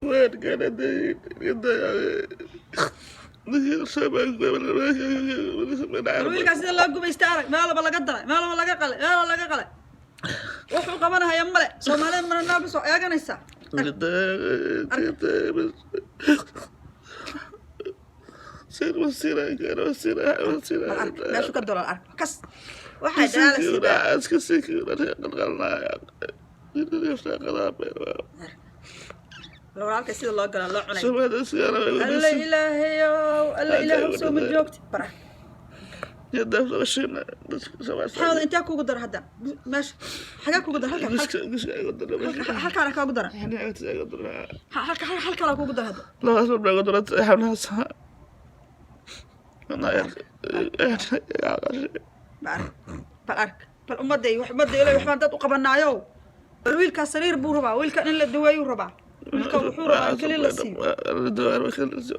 وين كانت wiilkaas sida loo gumaysta arag meelaba laga daray meelaba laga qalay wuxuu qabanaya male Soomaaliya mana naaba soo eeganaysa سير meeshu ka dolan ark kas waxa daalay walaalka sida loo gala loo cunay alla ilaahay soo ma joogti bara حاول أنت أكو قدر هذا ماشي حاجة أكو قدر هلك أنا أكو قدر هلك أنا أكو قدر هذا لا أصبر قدرت حنا صح أنا بعرف بالأمة إلى وحمد وقبلنا يو الويل كسرير بوربا ويل كان إلا الدواء وربا ويل كان وحوربا كل اللي سيب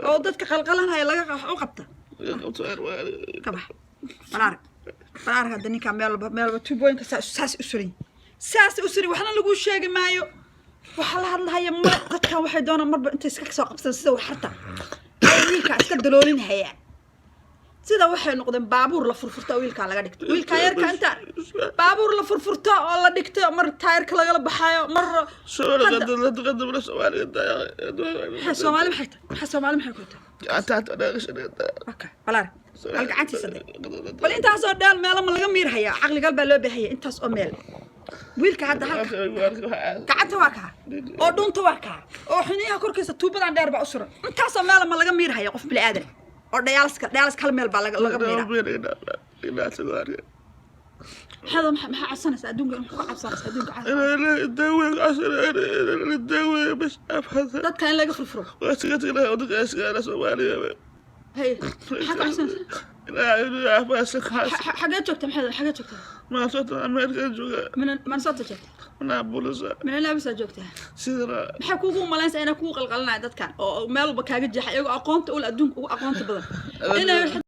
أو ضدك خلقلنا هاي لقى عقبته كبح بعرف هذا نيكا ميل بتوبوين كساس أسري وحنا نقول شيء معايو وحلا هذا هي ما ضدك واحد دونا مرة أنت سكك ساق بس تسوي حرته ويلكا اسك دلولين هيا sida waxay noqdeen baabuur la furfurta wiilka laga dhigto wiilka yarka inta baabuur la furfurta oo la dhigto mar taayirka laga baxayo mar Soomaali maxay ku tahay okay balaar algacanti saddex bal intaas oo dhaal meel ma laga miirhaya aqli galba loo baahay intaas oo meel wiilka hadda halka gacanta waa ka oo dhunta waa ka oo xiniyaha korkiisa tuubadan dheer ba u suran intaas oo meel ma laga miirhaya qof bili aadan oo dhayaalska hal meel baa laga miira هذا ما عصنس أدونك إنك عصنس أدونك عصنس أنا الدواء عشان الدواء بس أبحث ده كان لا يغفر فروق واسكت لا أدوك أسكت سوالي هي حاجة عصنس لا بس حاجات جوكتها حاجات جوكتها ما صوت أمريكا جوكا من صوت جوكتها من أبوليس من لابس جوكتها سيدنا محكوكو مالانس أنا كوق القلنا ده كان أو ماله بكاجي حيجو أقونت أقول أدونك أقونت بدل أنا